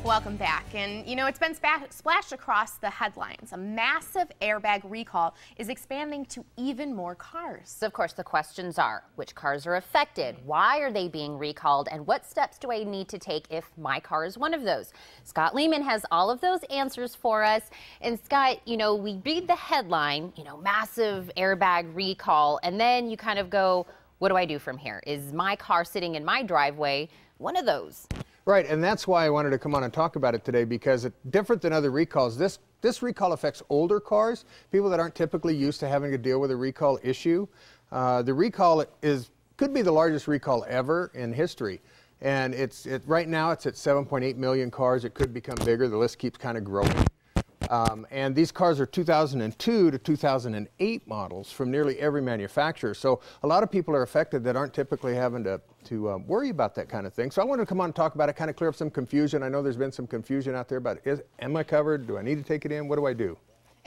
Welcome back. And you know, it's been splashed across the headlines. A massive airbag recall is expanding to even more cars. So of course the questions are, which cars are affected? Why are they being recalled? And what steps do I need to take if my car is one of those? Scott Lehman has all of those answers for us. And Scott, you know, we read the headline, you know, massive airbag recall, and then you kind of go, what do I do from here? Is my car sitting in my driveway one of those? Right, and that's why I wanted to come on and talk about it today, because it's different than other recalls. This recall affects older cars, people that aren't typically used to having to deal with a recall issue. The recall could be the largest recall ever in history, and right now it's at 7.8 million cars. It could become bigger. The list keeps kind of growing. And these cars are 2002 to 2008 models from nearly every manufacturer. So a lot of people are affected that aren't typically having to worry about that kind of thing. So I wanted to come on and talk about it, kind of clear up some confusion. I know there's been some confusion out there about, am I covered? Do I need to take it in? What do I do?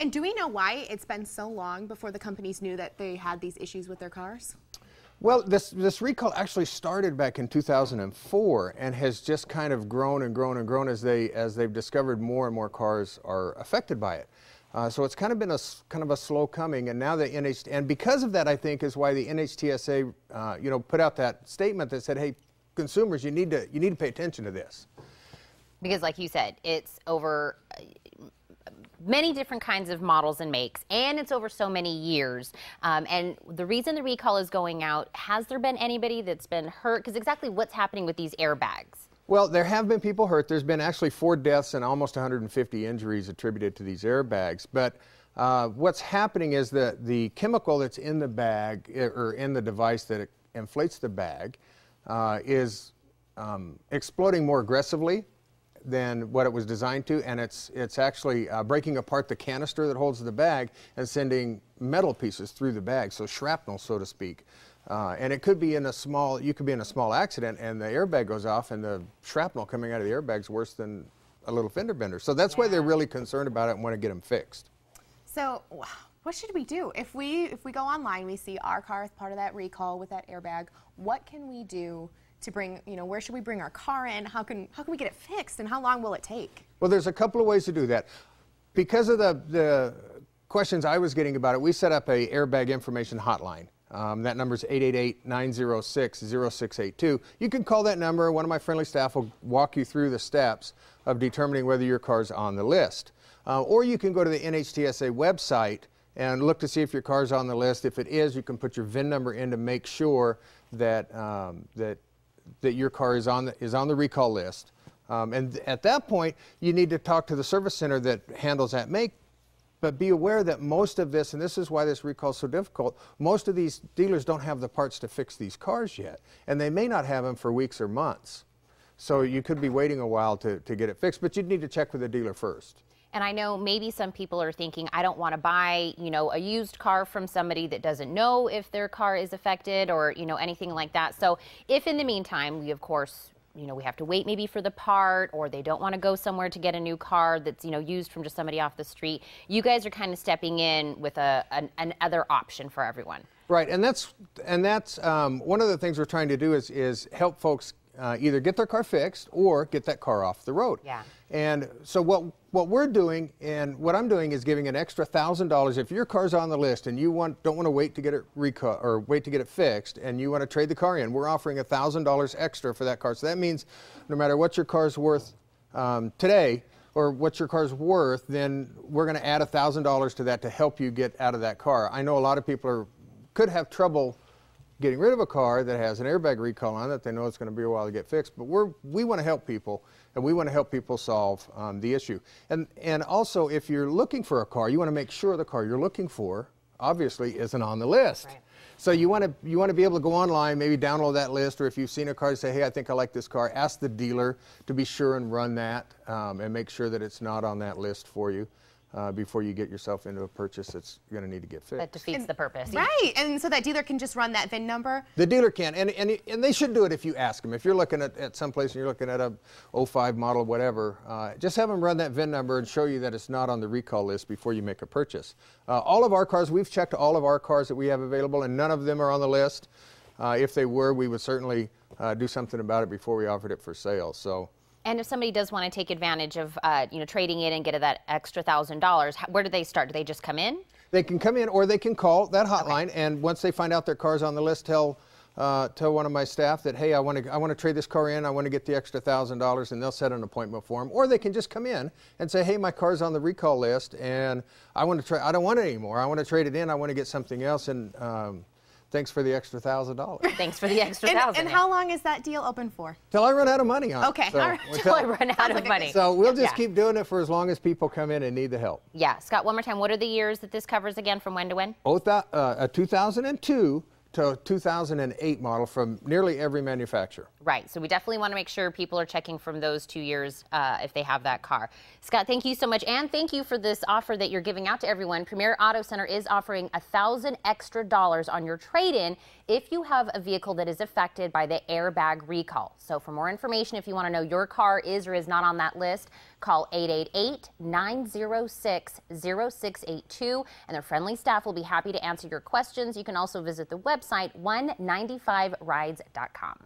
And do we know why it's been so long before the companies knew that they had these issues with their cars? Well, this recall actually started back in 2004 and has just kind of grown and grown and grown as they've discovered more and more cars are affected by it. So it's kind of been a slow coming, and now the and because of that, I think, is why the NHTSA put out that statement that said, hey, consumers, you need to pay attention to this. Because like you said, it's over many different kinds of models and makes, and it's over so many years. And the reason the recall is going out, has there been anybody that's been hurt? Because exactly what's happening with these airbags? Well, there have been people hurt. There's been actually 4 deaths and almost 150 injuries attributed to these airbags. But what's happening is that the chemical that's in the bag, or in the device that inflates the bag, is exploding more aggressively than what it was designed to, and it's actually breaking apart the canister that holds the bag and sending metal pieces through the bag, so shrapnel, so to speak. And it could be you could be in a small accident and the airbag goes off and the shrapnel coming out of the airbag is worse than a little fender bender. So that's why they're really concerned about it and want to get them fixed. So what should we do? If we go online, we see our car as part of that recall with that airbag, what can we do to bring, where should we bring our car in? How can we get it fixed, and how long will it take? Well, there's a couple of ways to do that. Because of the questions I was getting about it, we set up a airbag information hotline. That number is 888-906-0682. You can call that number. One of my friendly staff will walk you through the steps of determining whether your car's on the list. Or you can go to the NHTSA website and look to see if your car's on the list. If it is, you can put your VIN number in to make sure that that your car is on the recall list. And at that point, you need to talk to the service center that handles that make. But be aware that most of this, and this is why this recall is so difficult, most of these dealers don't have the parts to fix these cars yet. And they may not have them for weeks or months. So you could be waiting a while to get it fixed, but you'd need to check with the dealer first. And I know maybe some people are thinking, I don't want to buy, a used car from somebody that doesn't know if their car is affected or, anything like that. So if in the meantime, we of course, we have to wait maybe for the part, or they don't want to go somewhere to get a new car that's, used from just somebody off the street, you guys are kind of stepping in with another option for everyone. Right, and that's one of the things we're trying to do is help folks either get their car fixed or get that car off the road. Yeah. And so what we're doing, and what I'm doing, is giving an extra $1,000 if your car's on the list and you don't want to wait to get it wait to get it fixed, and you want to trade the car in. We're offering $1,000 extra for that car. So that means no matter what your car's worth today, or what your car's worth, then we're going to add $1,000 to that to help you get out of that car. I know a lot of people could have trouble getting rid of a car that has an airbag recall on it. They know it's going to be a while to get fixed, but we want to help people, and we want to help people solve the issue. And also, if you're looking for a car, you want to make sure the car you're looking for obviously isn't on the list. Right. So you want to be able to go online, maybe download that list, or if you've seen a car, say, hey, I think I like this car, ask the dealer to be sure and run that and make sure that it's not on that list for you. Before you get yourself into a purchase that's going to need to get fixed. That defeats the purpose. Right, and so that dealer can just run that VIN number? The dealer can, and they should do it if you ask them. If you're looking at some place and you're looking at a 05 model, whatever, just have them run that VIN number and show you that it's not on the recall list before you make a purchase. All of our cars, we've checked all of our cars that we have available, and none of them are on the list. If they were, we would certainly do something about it before we offered it for sale. So And if somebody does want to take advantage of, trading in and get that extra $1,000, where do they start? Do they just come in? They can come in, or they can call that hotline, and once they find out their car's on the list, tell one of my staff that, hey, I want to trade this car in, I want to get the extra $1,000, and they'll set an appointment for them. Or they can just come in and say, hey, my car's on the recall list, and I don't want it anymore. I want to trade it in. I want to get something else, and thanks for the extra $1,000. Thanks for the extra $1,000. And how long is that deal open for? Till I run out of money on it. Okay, So, all right. Till I run out of money. So we'll just keep doing it for as long as people come in and need the help. Yeah, Scott, one more time, what are the years that this covers again, from when to when? A 2002 to 2008 model from nearly every manufacturer. Right, so we definitely want to make sure people are checking from those 2 years if they have that car. Scott, thank you so much, and thank you for this offer that you're giving out to everyone. Premier Auto Center is offering $1,000 extra on your trade-in if you have a vehicle that is affected by the airbag recall. So for more information, if you want to know your car is or is not on that list, call 888-906-0682, and their friendly staff will be happy to answer your questions. You can also visit the website 195rides.com.